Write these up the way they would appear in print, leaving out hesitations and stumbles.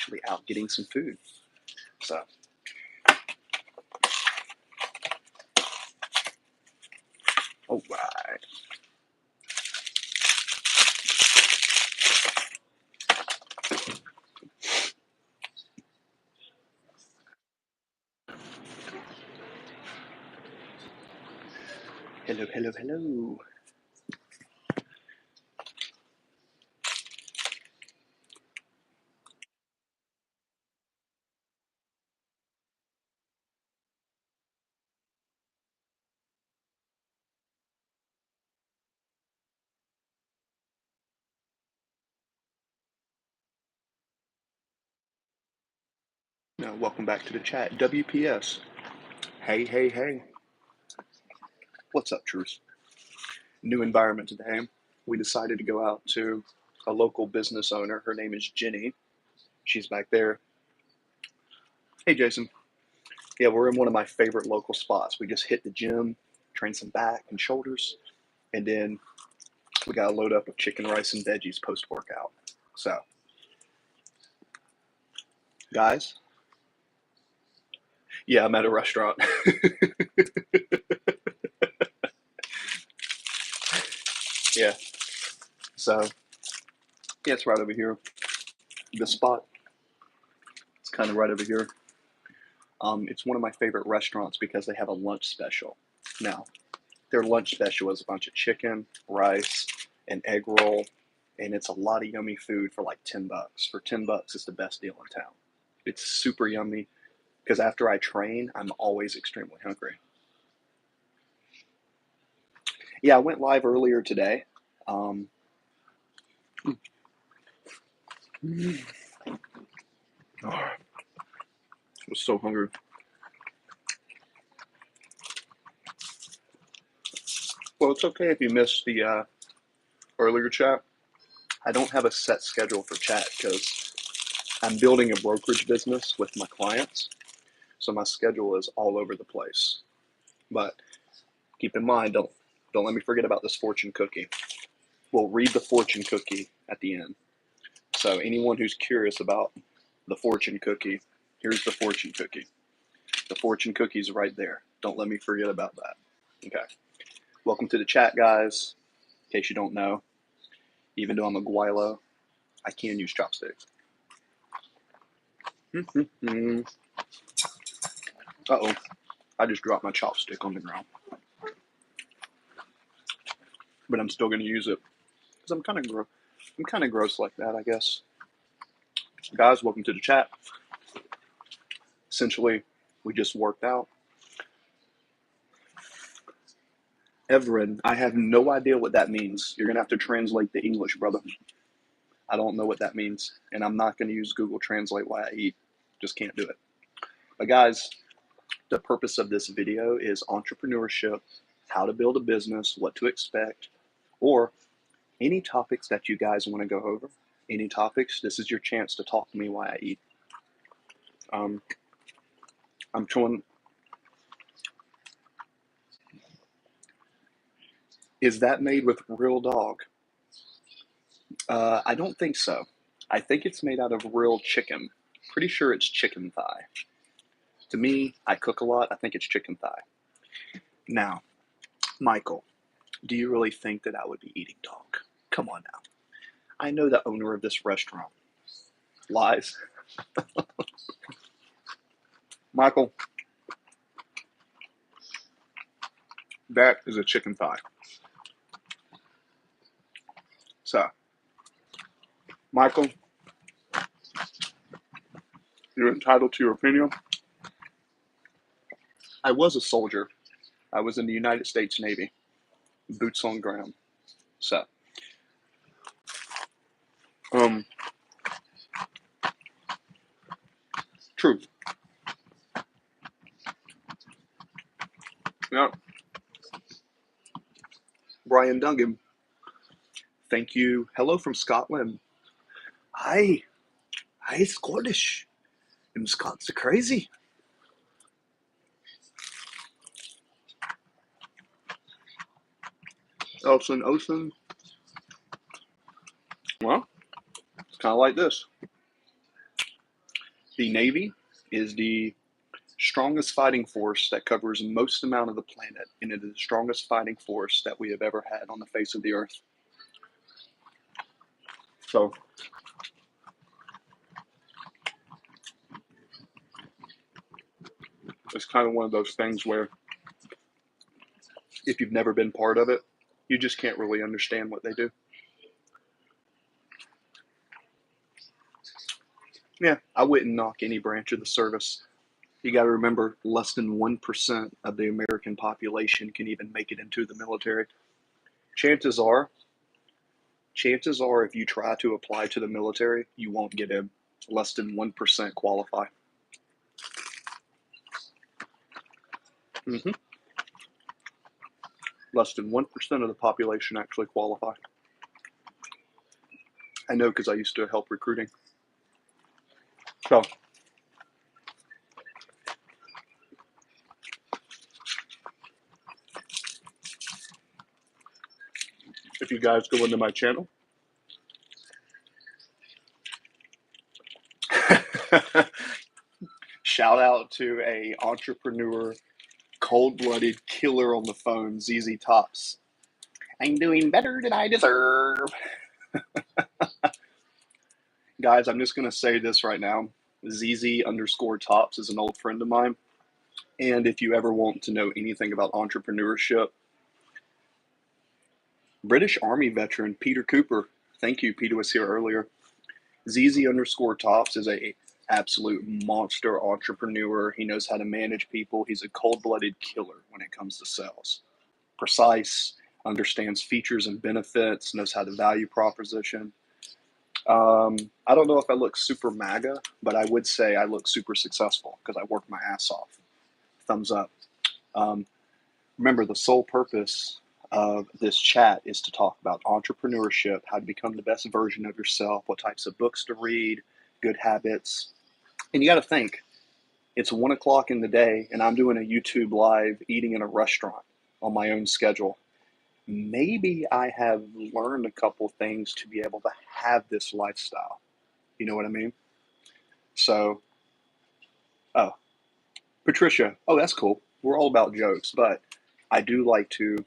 actually out getting some food. So, all right. Hello, hello, hello. Welcome back to the chat. WPS. Hey, hey, hey. What's up, Truce? New environment today. We decided to go out to a local business owner. Her name is Jenny. She's back there. Hey, Jason. Yeah, we're in one of my favorite local spots. We just hit the gym, train some back and shoulders, and then we got a load up of chicken, rice, and veggies post-workout. So, guys, yeah, I'm at a restaurant. Yeah. So, yeah, it's right over here. The spot, it's kind of right over here. It's one of my favorite restaurants because they have a lunch special. Now, their lunch special is a bunch of chicken, rice, an egg roll, and it's a lot of yummy food for like $10. For $10, it's the best deal in town. It's super yummy because after I train, I'm always extremely hungry. Yeah, I went live earlier today. Um, I was so hungry. Well, it's okay if you missed the earlier chat. I don't have a set schedule for chat because I'm building a brokerage business with my clients. So my schedule is all over the place. But keep in mind, don't let me forget about this fortune cookie. We'll read the fortune cookie at the end. So anyone who's curious about the fortune cookie, here's the fortune cookie. The fortune cookie's right there. Don't let me forget about that. Okay. Welcome to the chat, guys. In case you don't know, even though I'm a guaylo, I can use chopsticks. Uh-oh. I just dropped my chopstick on the ground. But I'm still going to use it because I'm kind of gross like that, I guess. Guys, welcome to the chat. Essentially, we just worked out. Everin, I have no idea what that means. You're going to have to translate the English, brother. I don't know what that means. And I'm not going to use Google Translate while I eat. Just can't do it. But guys, the purpose of this video is entrepreneurship, how to build a business, what to expect, or any topics that you guys want to go over. Any topics, this is your chance to talk to me while I eat. I'm trying. Is that made with real dog? I don't think so. I think it's made out of real chicken. Pretty sure it's chicken thigh. To me, I cook a lot. I think it's chicken thigh. Now, Michael, do you really think that I would be eating dog? Come on now. I know the owner of this restaurant. Lies. Michael, that is a chicken thigh. So, Michael, you're entitled to your opinion. I was a soldier. I was in the United States Navy, boots on ground. So, truth. Yeah. Brian Dungan, thank you. Hello from Scotland. Hi. Hi, Scottish. Them Scots are crazy. Elson. Well, it's kind of like this. The Navy is the strongest fighting force that covers most amount of the planet, and it is the strongest fighting force that we have ever had on the face of the earth. So it's kind of one of those things where if you've never been part of it, you just can't really understand what they do. Yeah, I wouldn't knock any branch of the service. You got to remember, less than 1% of the American population can even make it into the military. Chances are, if you try to apply to the military, you won't get in. Less than 1% qualify. Mm-hmm. Less than 1% of the population actually qualify. I know because I used to help recruiting. So, if you guys go into my channel, shout out to a entrepreneur, cold-blooded killer on the phone, ZZ Tops. I'm doing better than I deserve. Guys, I'm just going to say this right now. ZZ_Tops is an old friend of mine. And if you ever want to know anything about entrepreneurship, British Army veteran Peter Cooper. Thank you, Peter was here earlier. ZZ_Tops is a absolute monster entrepreneur. He knows how to manage people. He's a cold-blooded killer when it comes to sales. Precise, understands features and benefits, knows how to value proposition. I don't know if I look super MAGA, but I would say I look super successful because I work my ass off. Thumbs up. Remember, the sole purpose of this chat is to talk about entrepreneurship, how to become the best version of yourself, what types of books to read, good habits. And you got to think, it's 1 o'clock in the day and I'm doing a YouTube live eating in a restaurant on my own schedule. Maybe I have learned a couple things to be able to have this lifestyle. You know what I mean? So, oh, Patricia, oh, that's cool. We're all about jokes, but I do like to,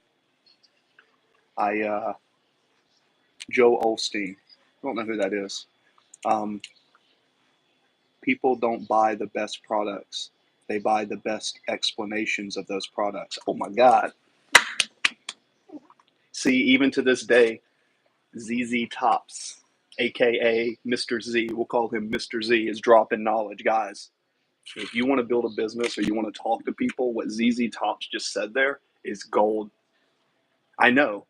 Joe Olstein, I don't know who that is. People don't buy the best products. They buy the best explanations of those products. Oh my God. See, even to this day, ZZ Tops, aka Mr. Z, we'll call him Mr. Z, is dropping knowledge. Guys, if you want to build a business or you want to talk to people, what ZZ Tops just said there is gold. I know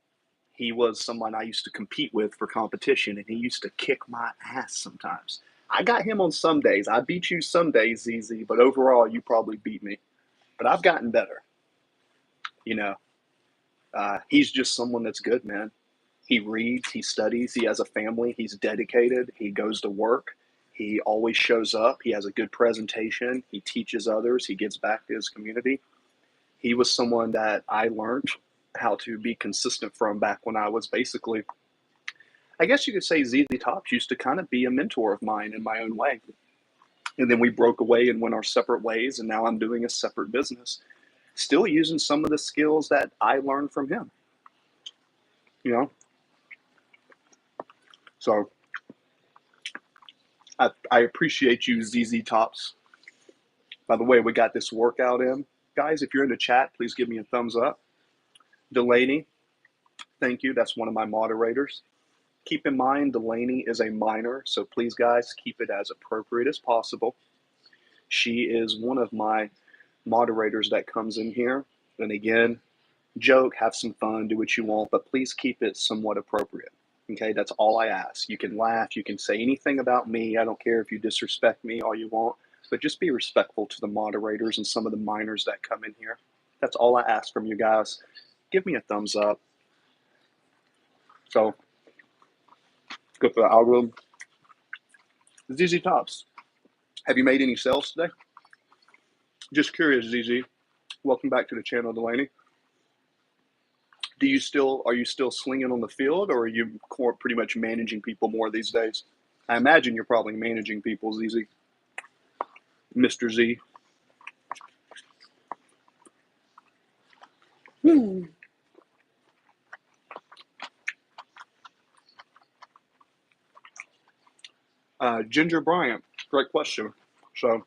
he was someone I used to compete with for competition, and he used to kick my ass sometimes. I got him on some days. I beat you some days, ZZ, but overall, you probably beat me. But I've gotten better. You know, he's just someone that's good, man. He reads, he studies, he has a family, he's dedicated, he goes to work, he always shows up, he has a good presentation, he teaches others, he gives back to his community. He was someone that I learned how to be consistent from back when I was basically, I guess you could say ZZ Tops used to kind of be a mentor of mine in my own way. And then we broke away and went our separate ways, and now I'm doing a separate business, still using some of the skills that I learned from him. You know? So I appreciate you, ZZ Tops. By the way, we got this workout in. Guys, if you're in the chat, please give me a thumbs up. Delaney, thank you. That's one of my moderators. Keep in mind, Delaney is a minor, so please, guys, keep it as appropriate as possible. She is one of my moderators that comes in here. And again, joke, have some fun, do what you want, but please keep it somewhat appropriate. Okay, that's all I ask. You can laugh, you can say anything about me. I don't care if you disrespect me all you want, but just be respectful to the moderators and some of the minors that come in here. That's all I ask from you guys. Give me a thumbs up. So, go for the algorithm. ZZ Tops, have you made any sales today? Just curious, ZZ. Welcome back to the channel, Delaney. Are you still slinging on the field, or are you pretty much managing people more these days? I imagine you're probably managing people, ZZ. Mr. Z. Ginger Bryant, great question. So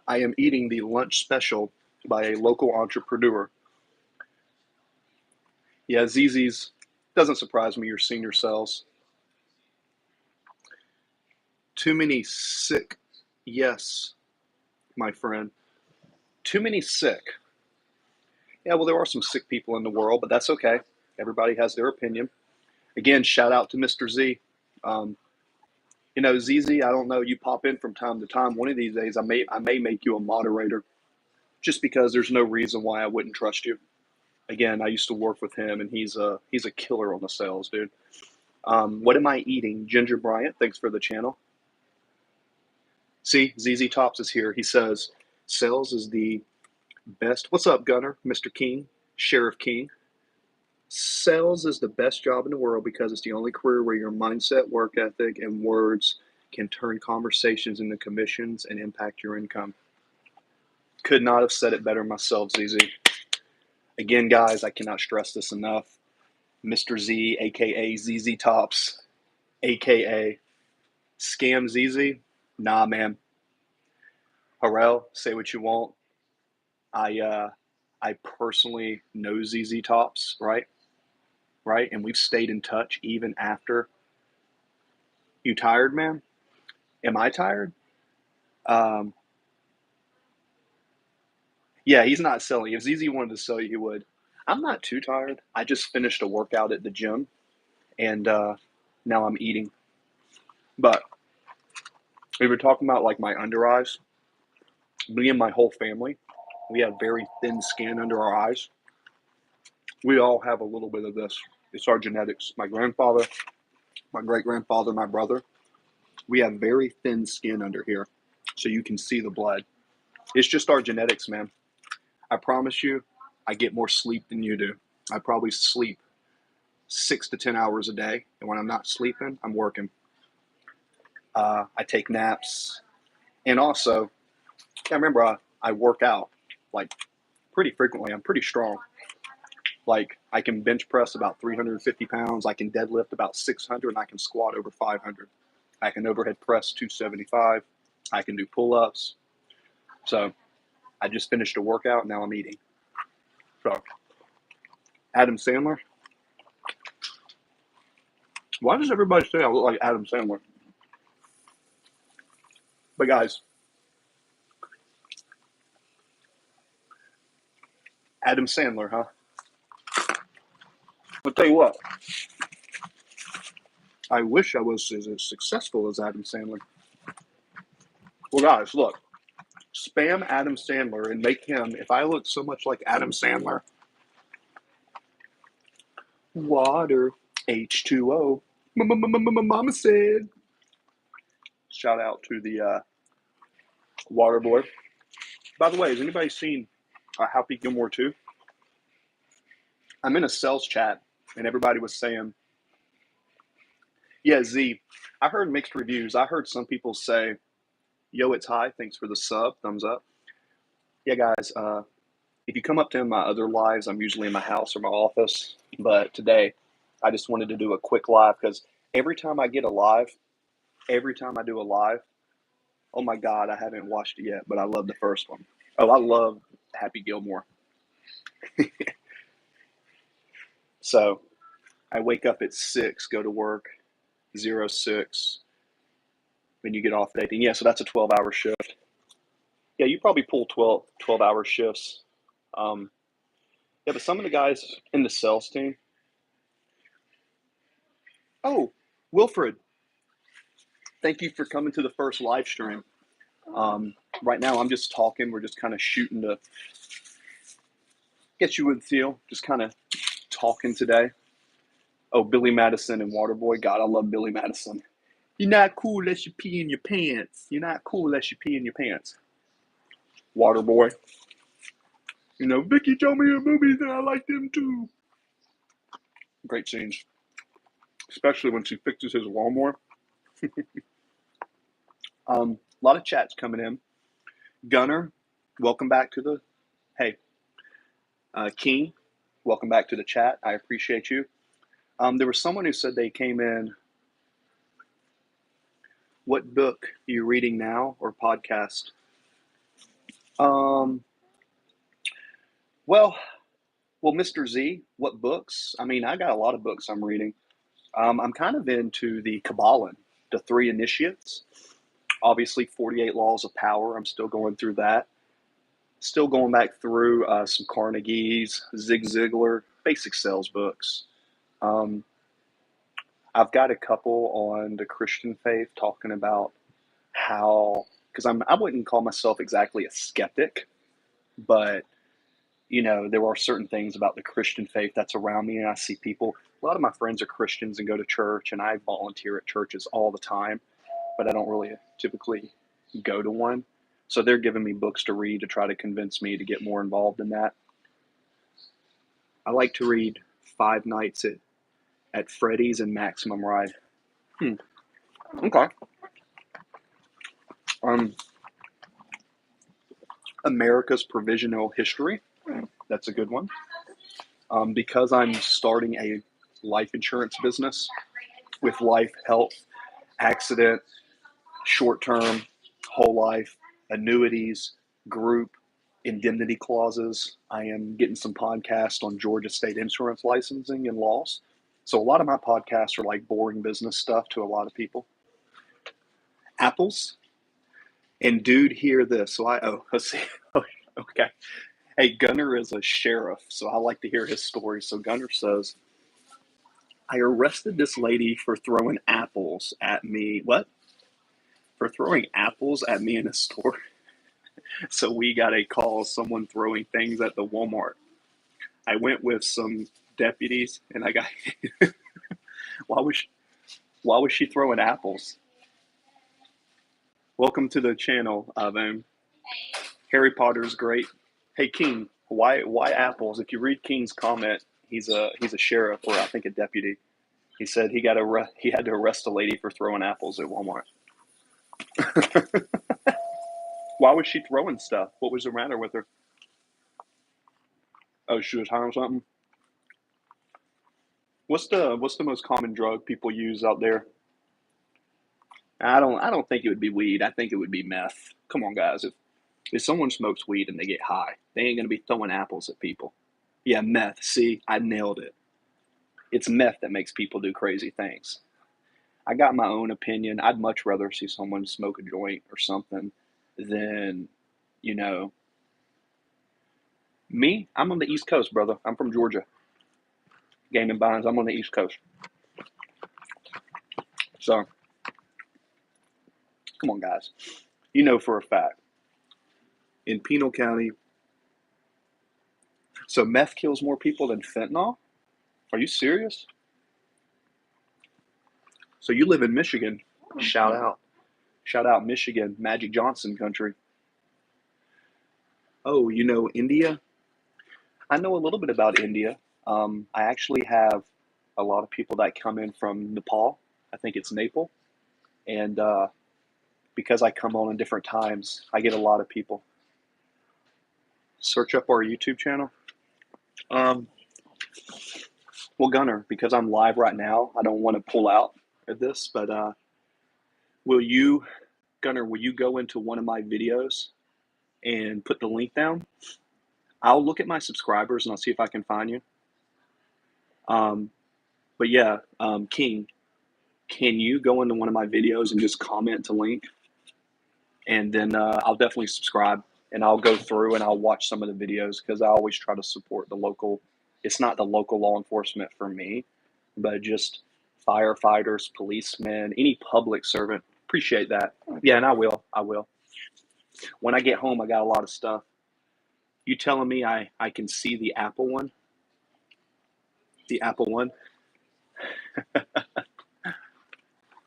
I am eating the lunch special by a local entrepreneur. Yeah, ZZ's doesn't surprise me. Your senior cells. Too many sick. Yes, my friend. Too many sick. Yeah, well, there are some sick people in the world, but that's okay. Everybody has their opinion. Again, shout out to Mr. Z. Um, ZZ, I don't know. You pop in from time to time. One of these days, I may make you a moderator, just because there's no reason why I wouldn't trust you. Again, I used to work with him, and he's a killer on the sales, dude. What am I eating? Ginger Bryant, thanks for the channel. See, ZZ Tops is here. He says sales is the best. What's up, Gunner? Mr. King, Sheriff King. Sales is the best job in the world because it's the only career where your mindset, work ethic, and words can turn conversations into commissions and impact your income. Could not have said it better myself, ZZ. Again, guys, I cannot stress this enough. Mr. Z, aka ZZ Tops, aka Scam ZZ. Nah, man. Harrell, say what you want. I personally know ZZ Tops, right? Right, and we've stayed in touch even after. You tired, man? Am I tired? Um, yeah, he's not selling. If ZZ wanted to sell you, he would. I'm not too tired. I just finished a workout at the gym, and now I'm eating. But we were talking about like my under eyes. Me and my whole family, we have very thin skin under our eyes. We all have a little bit of this. It's our genetics. My grandfather, my great grandfather, my brother, we have very thin skin under here, so you can see the blood. It's just our genetics, man. I promise you, I get more sleep than you do. I probably sleep 6 to 10 hours a day, and when I'm not sleeping, I'm working. I take naps, and also, I remember I work out like pretty frequently. I'm pretty strong. Like I can bench press about 350 pounds. I can deadlift about 600, and I can squat over 500. I can overhead press 275. I can do pull-ups. So I just finished a workout. Now I'm eating. So Adam Sandler. Why does everybody say I look like Adam Sandler? But guys, Adam Sandler, huh? I'll tell you what. I wish I was as successful as Adam Sandler. Well, guys, look. Spam Adam Sandler and make him, if I look so much like Adam Sandler, water, H2O. Mama said. Shout out to the water boy. By the way, has anybody seen Happy Gilmore 2? I'm in a sales chat and everybody was saying, yeah, Z, I heard mixed reviews. I heard some people say, yo, it's high. Thanks for the sub. Thumbs up. Yeah, guys, if you come up to my other lives, I'm usually in my house or my office. But today, I just wanted to do a quick live because every time I do a live, oh my God, I haven't watched it yet, but I love the first one. Oh, I love Happy Gilmore. So I wake up at 6, go to work, 06, then you get off at 18. Yeah, so that's a 12-hour shift. Yeah, you probably pull 12-hour shifts. Yeah, but some of the guys in the sales team. Oh, Wilfred, thank you for coming to the first live stream. Right now, I'm just talking. We're just kind of shooting to get you with the feel. Just kind of talking today. Oh, Billy Madison and Waterboy. God, I love Billy Madison. You're not cool unless you pee in your pants. You're not cool unless you pee in your pants. Waterboy. Vicky told me in movies and I like them too. Great scenes. Especially when she fixes his lawnmower. A lot of chats coming in. Gunner, welcome back to the, hey, King, welcome back to the chat. I appreciate you. There was someone who said they came in. What book are you reading now or podcast? Um, well, Mr. Z, what books? I mean, I got a lot of books I'm reading. I'm kind of into the Kabbalah, the Three Initiates. Obviously, 48 Laws of Power. I'm still going through that. Still going back through some Carnegie's, Zig Ziglar, basic sales books. I've got a couple on the Christian faith talking about how, because I wouldn't call myself exactly a skeptic, but there are certain things about the Christian faith that's around me, and I see people. A lot of my friends are Christians and go to church, and I volunteer at churches all the time, but I don't really typically go to one. So they're giving me books to read to try to convince me to get more involved in that. I like to read Five Nights at Freddy's and Maximum Ride. Okay. America's Provisional History. That's a good one. Because I'm starting a life insurance business with life, health, accident, short-term, whole life, annuities, group, indemnity clauses. I am getting some podcasts on Georgia state insurance licensing and laws. So a lot of my podcasts are like boring business stuff to a lot of people. Apples. And dude, hear this. So let's see. Okay. Hey, Gunner is a sheriff, so I like to hear his story. So Gunner says, I arrested this lady for throwing apples at me. What? For throwing apples at me in a store. So we got a call, someone throwing things at the Walmart. I went with some deputies, and I got. why was she throwing apples? Welcome to the channel, Avon. Harry Potter's great. Hey King, why apples? If you read King's comment, he's a sheriff or I think a deputy. He said he had to arrest a lady for throwing apples at Walmart. Why was she throwing stuff? What was the matter with her? Oh, she was high on something. What's the most common drug people use out there? I don't think it would be weed. I think it would be meth. Come on, guys. If someone smokes weed and they get high, they ain't gonna be throwing apples at people. Yeah, meth. See, I nailed it. It's meth that makes people do crazy things. I got my own opinion. I'd much rather see someone smoke a joint or something than, you know, me. I'm on the East Coast, brother. I'm from Georgia. Game and Binds. I'm on the East Coast. So, come on, guys. You know for a fact, in Pinal County, so meth kills more people than fentanyl? Are you serious? So you live in Michigan. Shout out. Shout out Michigan, Magic Johnson country. Oh, you know India? I know a little bit about India. I actually have a lot of people that come in from Nepal. I think it's Nepal. And because I come on in different times, I get a lot of people. Search up our YouTube channel. Well, Gunner, because I'm live right now, I don't want to pull out of this, but Gunner, will you go into one of my videos and put the link down? I'll look at my subscribers and I'll see if I can find you. But yeah, King, can you go into one of my videos and just comment to link? And then I'll definitely subscribe and I'll go through and I'll watch some of the videos because I always try to support the local. It's not the local law enforcement for me, but just firefighters, policemen, any public servant. Appreciate that. Yeah, and I will. When I get home, I got a lot of stuff. You telling me I can see the Apple one? The Apple one?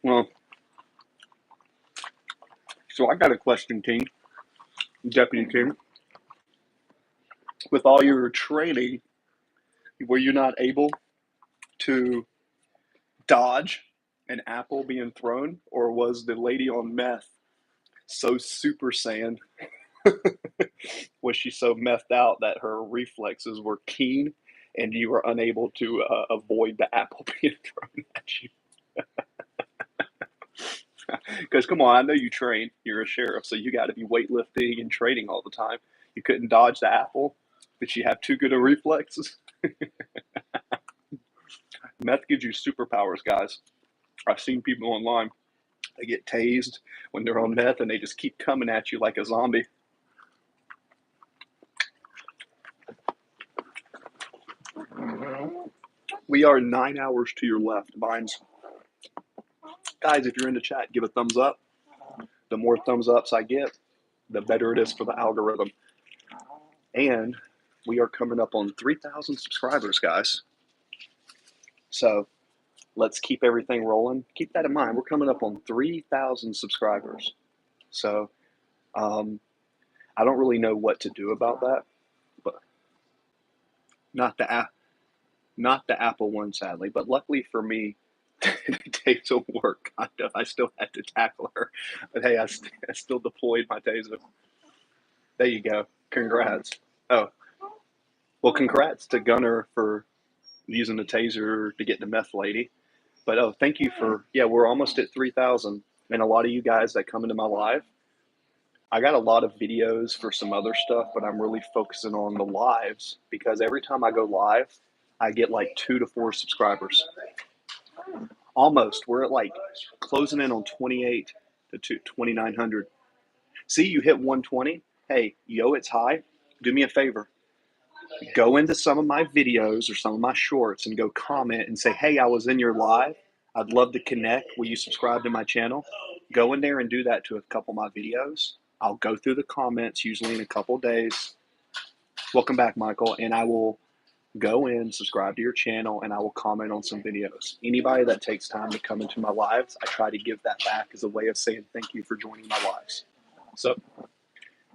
Well, so I got a question, King, Deputy King. With all your training, were you not able to dodge an apple being thrown, or was the lady on meth so super saiyan? Was she so methed out that her reflexes were keen and you were unable to avoid the apple being thrown at you? Because come on, I know you train. You're a sheriff, so you got to be weightlifting and training all the time. You couldn't dodge the apple. Did she have too good of reflexes? Meth gives you superpowers, guys. I've seen people online. They get tased when they're on meth, and they just keep coming at you like a zombie. We are 9 hours to your left. Mine's guys. If you're in the chat, give a thumbs up. The more thumbs ups I get, the better it is for the algorithm. And we are coming up on 3,000 subscribers, guys. So let's keep everything rolling. Keep that in mind. We're coming up on 3,000 subscribers. So I don't really know what to do about that, but not the Apple one, sadly. But luckily for me, taser will work. I still had to tackle her, but hey, I still deployed my taser. There you go. Congrats. Oh, well, congrats to Gunner for using the taser to get the meth lady. But oh, thank you for, yeah, we're almost at 3,000. And a lot of you guys that come into my live, I got a lot of videos for some other stuff, but I'm really focusing on the lives because every time I go live, I get like 2 to 4 subscribers. Almost. We're at like closing in on 28 to 2,900. See, you hit 120. Hey, yo, it's high. Do me a favor. Go into some of my videos or some of my shorts and go comment and say, hey, I was in your live. I'd love to connect. Will you subscribe to my channel? Go in there and do that to a couple of my videos. I'll go through the comments usually in a couple of days. Welcome back, Michael. And I will go in, subscribe to your channel, and I will comment on some videos. Anybody that takes time to come into my lives, I try to give that back as a way of saying thank you for joining my lives. So,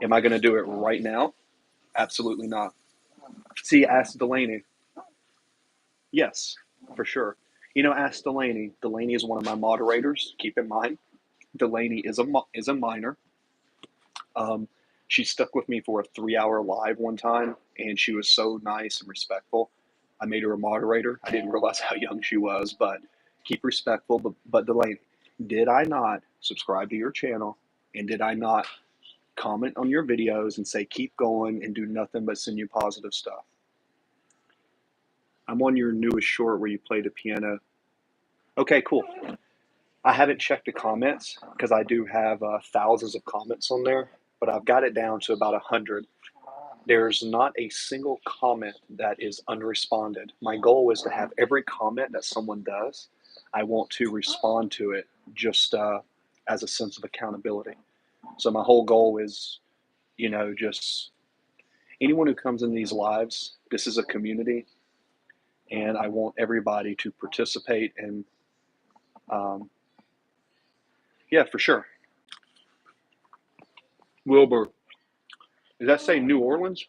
am I going to do it right now? Absolutely not. See, ask Delaney. Yes, for sure. You know, ask Delaney. Delaney is one of my moderators. Keep in mind, Delaney is a minor. She stuck with me for a 3-hour live one time, and she was so nice and respectful. I made her a moderator. I didn't realize how young she was, but keep respectful. But Delaney, did I not subscribe to your channel, and did I not comment on your videos and say keep going and do nothing but send you positive stuff? I'm on your newest short where you play the piano. Okay, cool. I haven't checked the comments because I do have thousands of comments on there, but I've got it down to about 100. There's not a single comment that is unresponded. My goal is to have every comment that someone does, I want to respond to it just as a sense of accountability. So my whole goal is, just anyone who comes in these lives, this is a community, and I want everybody to participate and yeah, for sure. Wilbur. Does that say New Orleans?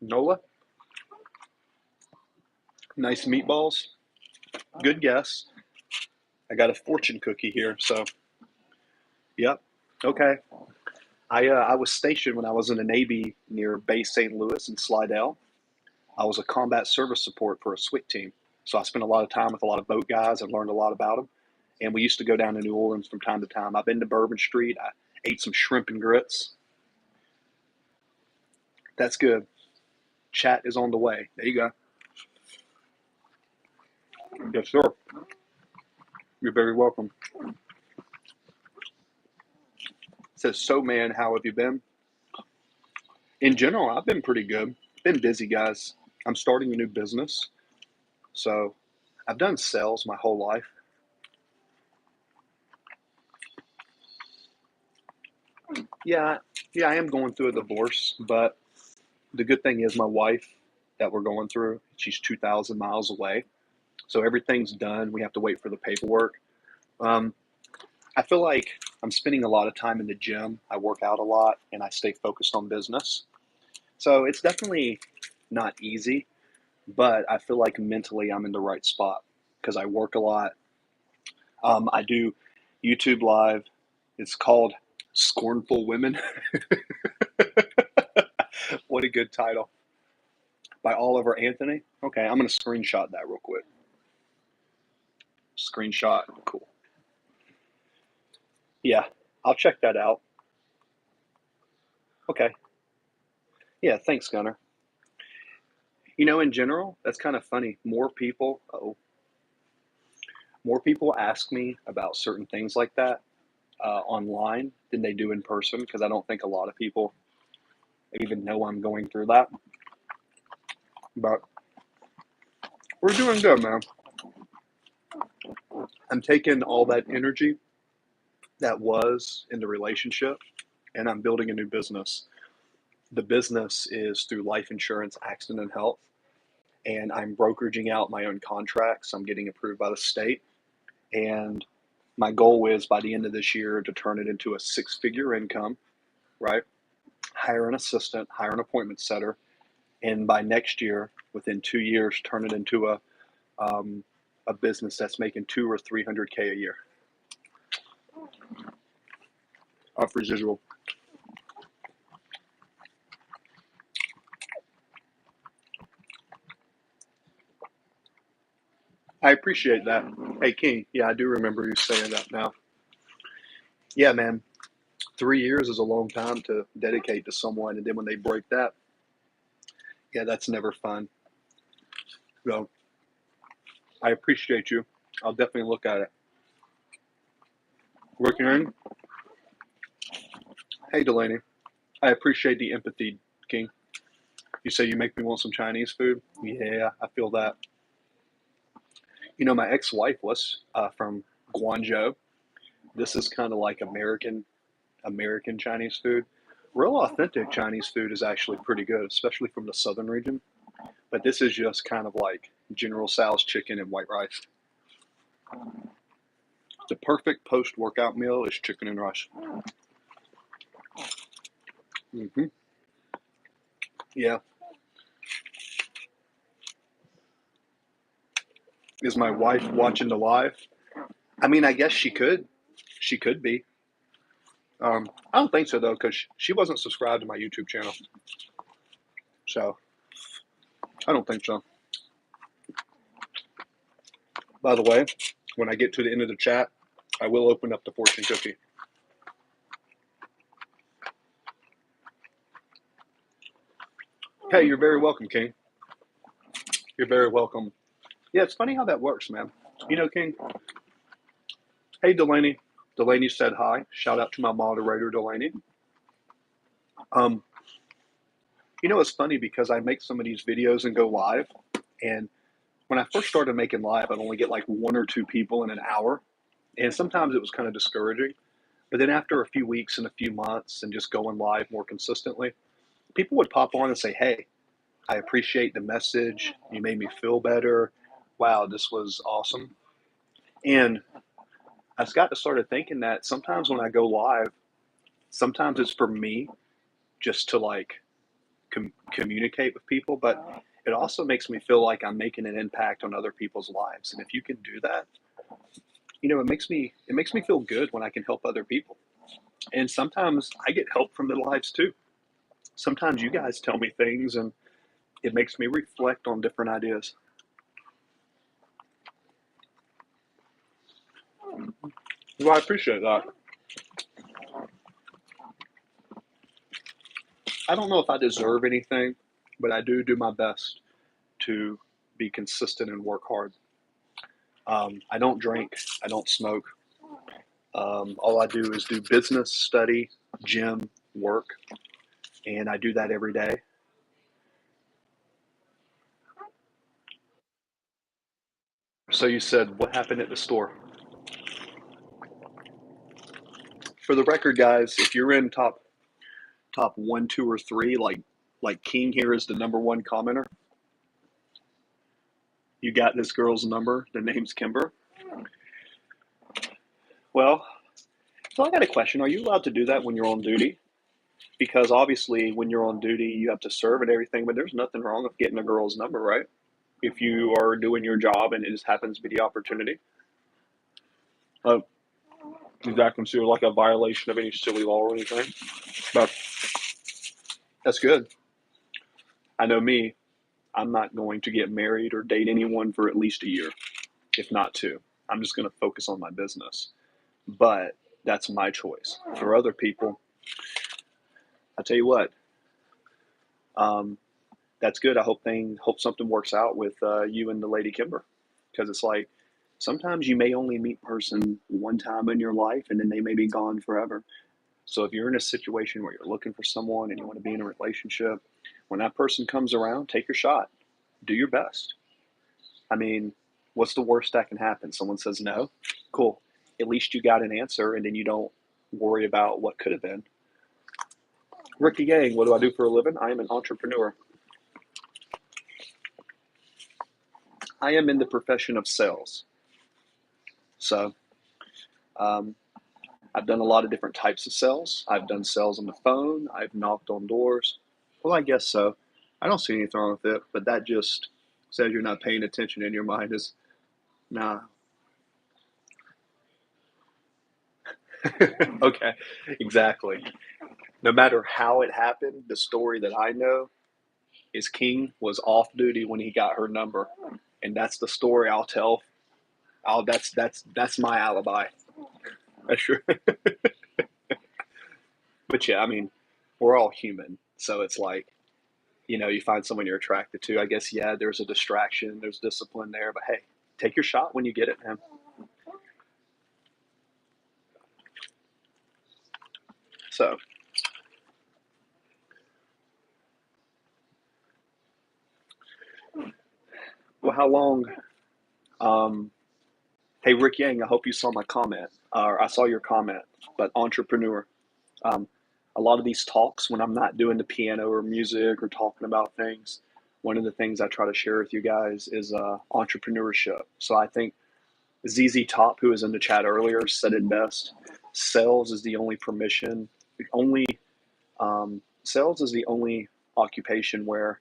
NOLA? Nice meatballs. Good guess. I got a fortune cookie here, so yep. Okay. I was stationed when I was in the Navy near Base St. Louis in Slidell. I was a combat service support for a SWIC team. So I spent a lot of time with a lot of boat guys and learned a lot about them. And we used to go down to New Orleans from time to time. I've been to Bourbon Street. I ate some shrimp and grits. That's good. Chat is on the way. There you go. Yes, sir. You're very welcome. It says, so man, how have you been? In general, I've been pretty good. Been busy, guys. I'm starting a new business. So I've done sales my whole life. Yeah, I am going through a divorce, but the good thing is my wife that we're going through, she's 2,000 miles away. So everything's done. We have to wait for the paperwork. I feel like I'm spending a lot of time in the gym. I work out a lot and I stay focused on business. So it's definitely not easy, but I feel like mentally I'm in the right spot because I work a lot. I do YouTube live. It's called Scornful Women. What a good title. By Oliver Anthony. Okay, I'm going to screenshot that real quick. Screenshot. Cool. Yeah, I'll check that out. Okay. Yeah, thanks, Gunnar. In general, that's kind of funny. More people ask me about certain things like that online than they do in person because I don't think a lot of people even know I'm going through that. But we're doing good, man. I'm taking all that energy that was in the relationship and I'm building a new business. The business is through life insurance, accident and health, and I'm brokeraging out my own contracts. I'm getting approved by the state. And my goal is by the end of this year to turn it into a 6-figure income, right? Hire an assistant, hire an appointment setter, and by next year, within 2 years, turn it into a business that's making 200 or 300K a year off residual. I appreciate that. Hey, King. Yeah, I do remember you saying that now. Yeah, man. 3 years is a long time to dedicate to someone, and then when they break that, yeah, that's never fun. So I appreciate you. I'll definitely look at it. Working in. Hey, Delaney. I appreciate the empathy, King. You say you make me want some Chinese food? Yeah, I feel that. My ex-wife was from Guangzhou. This is kind of like American Chinese food. Real authentic Chinese food is actually pretty good, especially from the southern region. But this is just kind of like General Tso's chicken and white rice. The perfect post-workout meal is chicken and rice. Hmm. Yeah. Is my wife watching the live? I mean, I guess she could. She could be. I don't think so though, because she wasn't subscribed to my YouTube channel. So I don't think so. By the way, when I get to the end of the chat, I will open up the fortune cookie. Hey, you're very welcome, King. You're very welcome. Yeah, it's funny how that works, man. King. Hey, Delaney. Delaney said hi. Shout out to my moderator, Delaney. It's funny because I make some of these videos and go live, and when I first started making live, I'd only get like 1 or 2 people in an hour, and sometimes it was kind of discouraging. But then after a few weeks and a few months and just going live more consistently, people would pop on and say, hey, I appreciate the message. You made me feel better. Wow, this was awesome. And I just got to started thinking that sometimes when I go live, sometimes it's for me just to like communicate with people, but it also makes me feel like I'm making an impact on other people's lives. And if you can do that, it makes me feel good when I can help other people. And sometimes I get help from the lives too. Sometimes you guys tell me things and it makes me reflect on different ideas. Well, I appreciate that. I don't know if I deserve anything, but I do my best to be consistent and work hard. I don't drink. I don't smoke. All I do is do business, study, gym, work, and I do that every day. So you said, what happened at the store? For the record, guys, if you're in top 1, 2, or 3, like King here is the #1 commenter, you got this girl's number. The name's Kimber. Well, so I got a question. Are you allowed to do that when you're on duty? Because obviously, when you're on duty, you have to serve and everything. But there's nothing wrong with getting a girl's number, right? If you are doing your job and it just happens to be the opportunity. Uh, Is that considered like a violation of any silly law or anything? But that's good. I know me, I'm not going to get married or date anyone for at least a year, if not two. I'm just going to focus on my business. But that's my choice. For other people, I tell you what, um, that's good. I hope something works out with you and the lady Kimber, because it's like sometimes you may only meet a person one time in your life, and then they may be gone forever. So if you're in a situation where you're looking for someone and you want to be in a relationship, when that person comes around, take your shot. Do your best. I mean, what's the worst that can happen? Someone says no. Cool. At least you got an answer, and then you don't worry about what could have been. Ricky Yang, what do I do for a living? I am an entrepreneur. I am in the profession of sales. So um, I've done a lot of different types of sales. I've done sales on the phone. I've knocked on doors. Well, I guess so. I don't see anything wrong with it, but that just says you're not paying attention in your mind is, nah. Okay, exactly. No matter how it happened, the story that I know is King was off duty when he got her number, and that's the story I'll tell. That's my alibi. That's true. But yeah, I mean, we're all human, so it's like you find someone you're attracted to. I guess yeah, there's a distraction, there's discipline there, but hey, take your shot when you get it, man. So, well, how long? Um, hey, Rick Yang, I hope you saw my comment, or I saw your comment. But entrepreneur, um, a lot of these talks when I'm not doing the piano or music or talking about things, one of the things I try to share with you guys is entrepreneurship. So I think ZZ Top, who was in the chat earlier, said it best. Sales is the only permission, the only sales is the only occupation where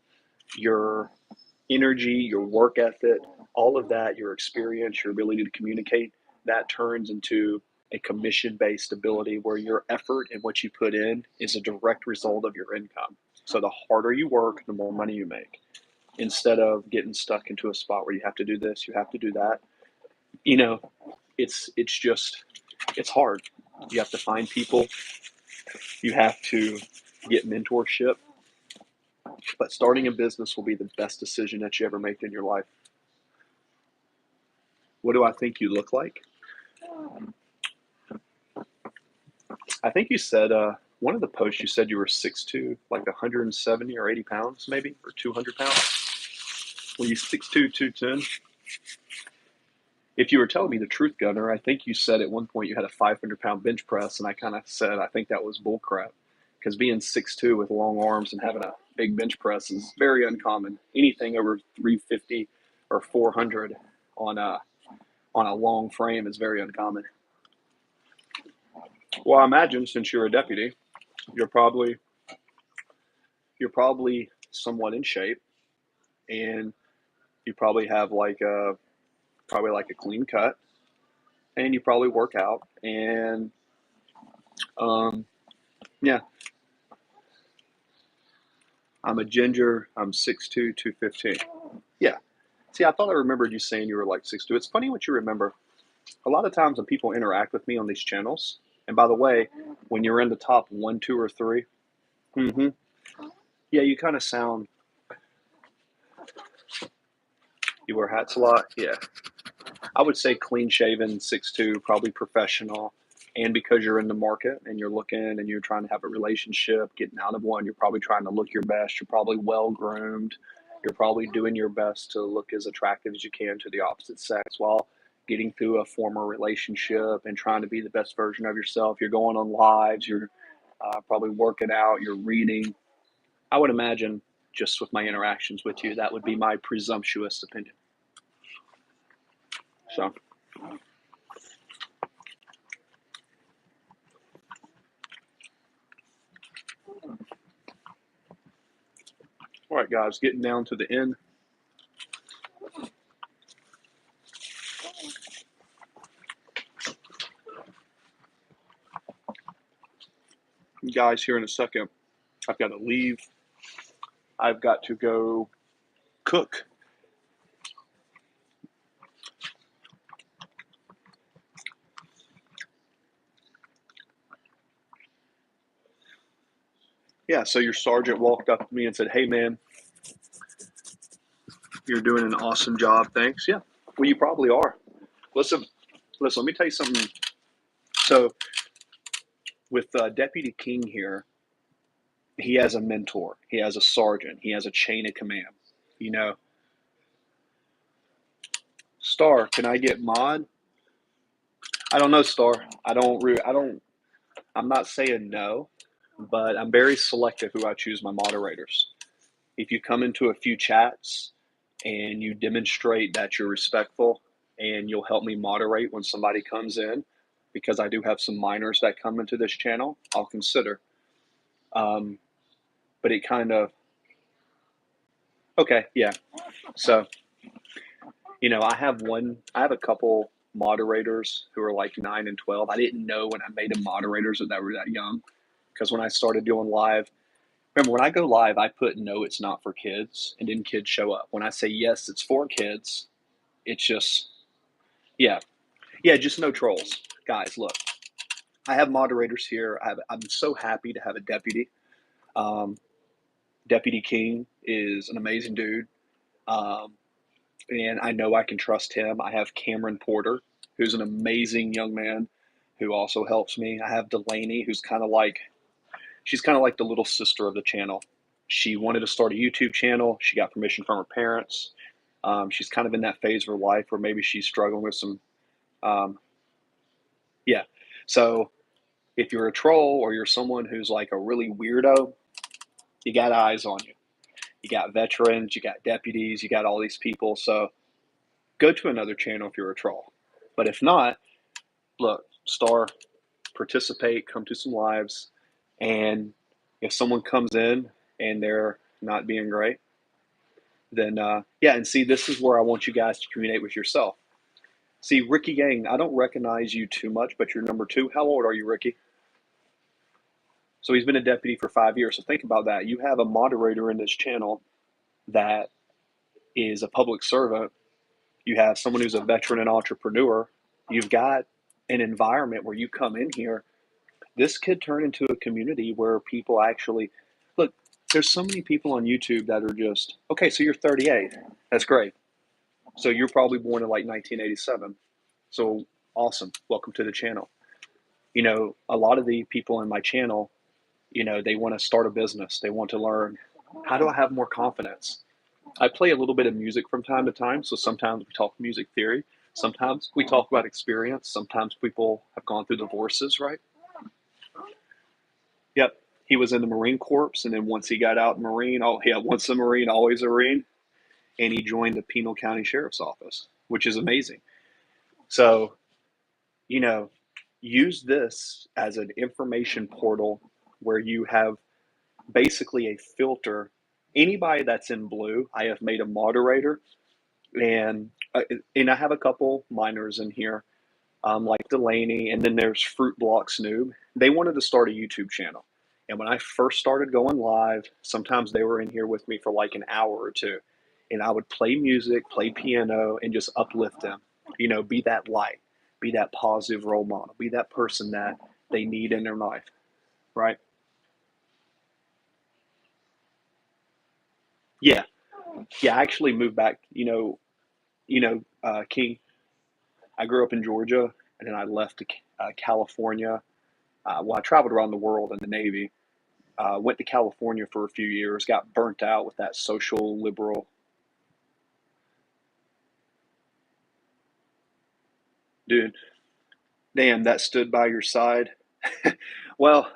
your energy, your work ethic, all of that, your experience, your ability to communicate, that turns into a commission based ability where your effort and what you put in is a direct result of your income. So the harder you work, the more money you make. Instead of getting stuck into a spot where you have to do this, you have to do that. You know, it's just it's hard. You have to find people, you have to get mentorship, but starting a business will be the best decision that you ever make in your life. What do I think you look like? I think you said one of the posts you said you were 6'2", like 170 or 80 pounds, maybe, or 200 pounds. Were you 6'2", 210? If you were telling me the truth, Gunner, I think you said at one point you had a 500-pound bench press, and I kind of said I think that was bullcrap, because being 6'2" with long arms and having a big bench press is very uncommon. Anything over 350 or 400 on a long frame is very uncommon. Well, I imagine since you're a deputy, you're probably somewhat in shape, and you probably have like a clean cut, and you probably work out, and um, yeah, I'm a ginger. I'm 6'2", 215. Yeah. See, I thought I remembered you saying you were like 6'2". It's funny what you remember. A lot of times when people interact with me on these channels, and by the way, when you're in the top 1, 2, or 3, mm-hmm, yeah, you kind of sound. You wear hats a lot. Yeah, I would say clean shaven, 6'2", probably professional. And because you're in the market and you're looking and you're trying to have a relationship, getting out of one, you're probably trying to look your best. You're probably well groomed. You're probably doing your best to look as attractive as you can to the opposite sex while getting through a former relationship and trying to be the best version of yourself. You're going on lives. You're probably working out. You're reading. I would imagine, just with my interactions with you, that would be my presumptuous opinion. So. All right, guys, getting down to the end. guys here in a second. I've got to leave. I've got to go cook. Yeah, so your sergeant walked up to me and said, "Hey, man, you're doing an awesome job. Thanks." Yeah, well, you probably are. Listen, let me tell you something. So with Deputy King here, he has a mentor. He has a sergeant. He has a chain of command. You know, Star, can I get mod? I don't know, Star. I'm not saying no, but I'm very selective who I choose my moderators. If you come into a few chats and you demonstrate that you're respectful and you'll help me moderate when somebody comes in, because I do have some minors that come into this channel, I'll consider. But it kind of, okay, yeah. So, I have a couple moderators who are like 9 and 12. I didn't know when I made them moderators that they were that young, because when I started doing live, remember when I go live, I put no, it's not for kids, and then kids show up. When I say yes, it's for kids, it's just, yeah, just no trolls. Guys, look, I have moderators here. I'm so happy to have a deputy. Um, Deputy King is an amazing dude. Um, and I know I can trust him. I have Cameron Porter, who's an amazing young man who also helps me. I have Delaney, who's she's kind of like the little sister of the channel. She wanted to start a YouTube channel. She got permission from her parents. She's kind of in that phase of her life where maybe she's struggling with some, um, yeah. So if you're a troll or you're someone who's like a really weirdo, you got eyes on you. You got veterans, you got deputies, you got all these people. So go to another channel if you're a troll. But if not, look, Star, participate, come to some lives. And if someone comes in and they're not being great, then yeah, and see, this is where I want you guys to communicate with yourself. See, Ricky Gang, I don't recognize you too much, but you're number 2. How old are you, Ricky? So he's been a deputy for 5 years. So think about that. You have a moderator in this channel that is a public servant. You have someone who's a veteran and entrepreneur. You've got an environment where you come in here. This could turn into a community where people actually look. There's so many people on YouTube that are just, okay, so you're 38. That's great. So you're probably born in like 1987. So awesome. Welcome to the channel. A lot of the people in my channel, they want to start a business. They want to learn, how do I have more confidence? I play a little bit of music from time to time. So sometimes we talk music theory. Sometimes we talk about experience. Sometimes people have gone through divorces, right? Yep. He was in the Marine Corps. And then once he got out Marine, once a Marine, always a Marine. And he joined the Pinal County Sheriff's Office, which is amazing. So, use this as an information portal where you have basically a filter. Anybody that's in blue, I have made a moderator, and I have a couple minors in here, like Delaney, and then there's Fruit Block Snoob. They wanted to start a YouTube channel, and when I first started going live, sometimes they were in here with me for like an hour or two, and I would play music, play piano, and just uplift them. Be that light, be that positive role model, be that person that they need in their life, right? Yeah, yeah. I actually moved back. King. I grew up in Georgia, and then I left to California. Well, I traveled around the world in the Navy. Went to California for a few years. Got burnt out with that social liberal. Dude, damn, that stood by your side. Well,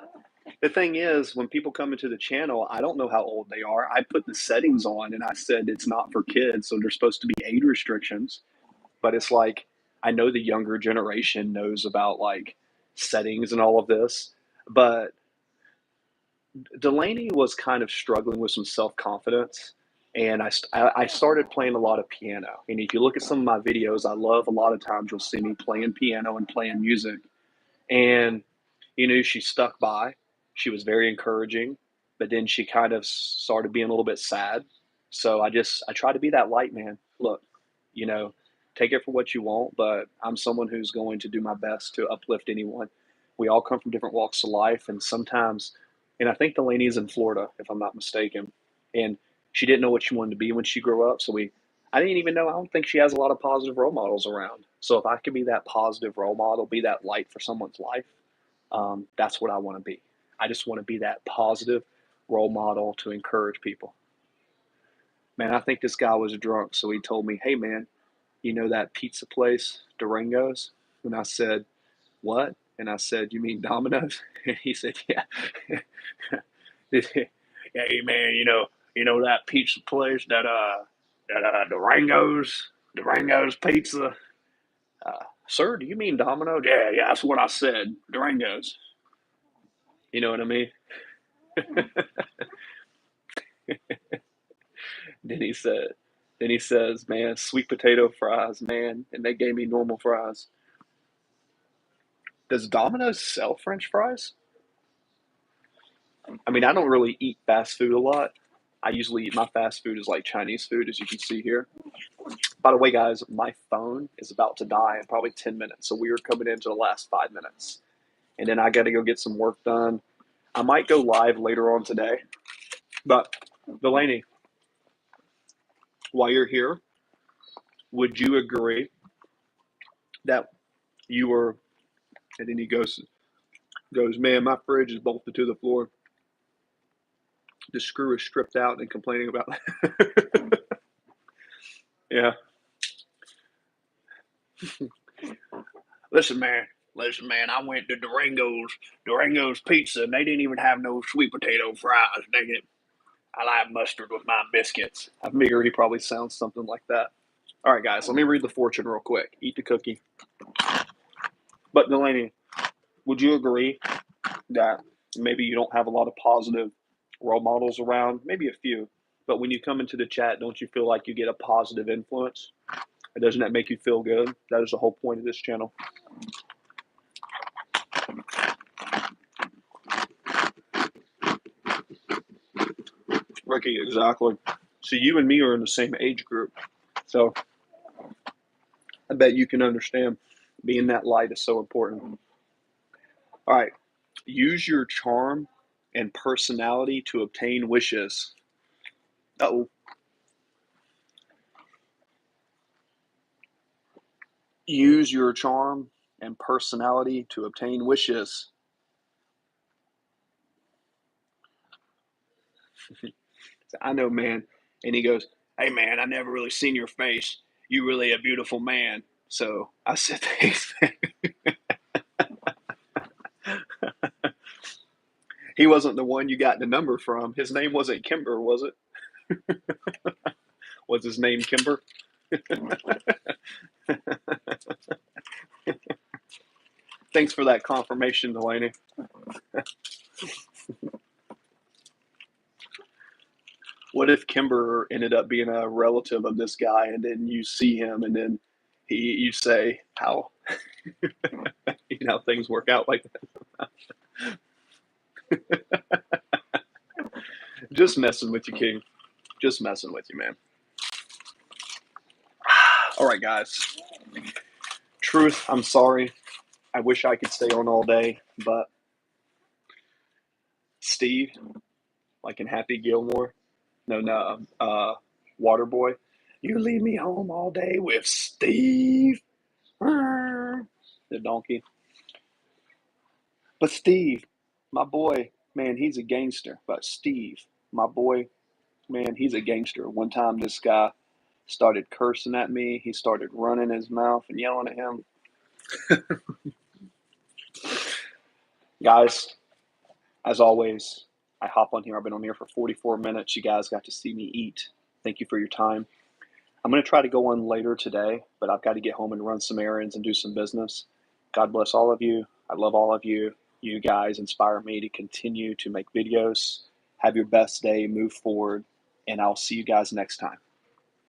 the thing is, when people come into the channel, I don't know how old they are. I put the settings on and I said it's not for kids, so there's supposed to be age restrictions. But it's like, I know the younger generation knows about like settings and all of this. But Delaney was kind of struggling with some self confidence. And I started playing a lot of piano. And if you look at some of my videos, I love a lot of times you'll see me playing piano and playing music. And she stuck by. she was very encouraging, but then she kind of started being a little bit sad. So I try to be that light, man. Look, you know, take it for what you want, but I'm someone who's going to do my best to uplift anyone. We all come from different walks of life, and sometimes, and I think Delaney is in Florida, if I'm not mistaken, and she didn't know what she wanted to be when she grew up. I didn't even know. I don't think she has a lot of positive role models around. So if I could be that positive role model, be that light for someone's life, that's what I want to be. I just want to be that positive role model to encourage people. Man, I think this guy was drunk, so he told me, "Hey, man, you know that pizza place, Durango's?" And I said, "What?" And I said, "You mean Domino's?" And he said, "Yeah." Hey, man, you know that pizza place, that Durango's Pizza. Sir, do you mean Domino's? Yeah, yeah, that's what I said. Durango's. You know what I mean? Then he said, then he says, "Man, sweet potato fries, man," and they gave me normal fries. Does Domino's sell French fries? I mean, I don't really eat fast food a lot. I usually eat my fast food is like Chinese food, as you can see here. By the way, guys, my phone is about to die in probably 10 minutes, so we are coming into the last 5 minutes, and then I got to go get some work done. I might go live later on today, but Delaney, while you're here, would you agree that you were? And then he goes, "Man, my fridge is bolted to the floor. The screw is stripped out," and complaining about that. Yeah. Listen, man. Listen, man. I went to Durango's Pizza, and they didn't even have no sweet potato fries. Dang it. I like mustard with my biscuits. I figure he probably sounds something like that. All right, guys. Let me read the fortune real quick. Eat the cookie. But Delaney, would you agree that maybe you don't have a lot of positive role models around? Maybe a few. But when you come into the chat, don't you feel like you get a positive influence? Doesn't that make you feel good? That is the whole point of this channel. Ricky, exactly. So you and me are in the same age group. So I bet you can understand being that light is so important. All right. Use your charm and personality to obtain wishes. Uh-oh. Use your charm and personality to obtain wishes. I know, man. And he goes, "Hey, man, I never really seen your face. You really a beautiful man." So I said, "Thanks, man." He wasn't the one you got the number from. His name wasn't Kimber, was it? Was his name Kimber? Thanks for that confirmation, Delaney. What if Kimber ended up being a relative of this guy, and then you see him, and then you say how things work out like that? Just messing with you, King. Just messing with you, man. All right, guys. Truth, I'm sorry. I wish I could stay on all day, but Steve, like in Happy Gilmore, no, Waterboy, you leave me home all day with Steve, the donkey. But Steve, my boy, man, he's a gangster. But Steve, my boy, man, he's a gangster. One time this guy started cursing at me. He started running his mouth and yelling at him. Guys, as always, I hop on here. I've been on here for 44 minutes. You guys got to see me eat. Thank you for your time. I'm going to try to go on later today, but I've got to get home and run some errands and do some business. God bless all of you. I love all of you. You guys inspire me to continue to make videos. Have your best day, move forward, and I'll see you guys next time.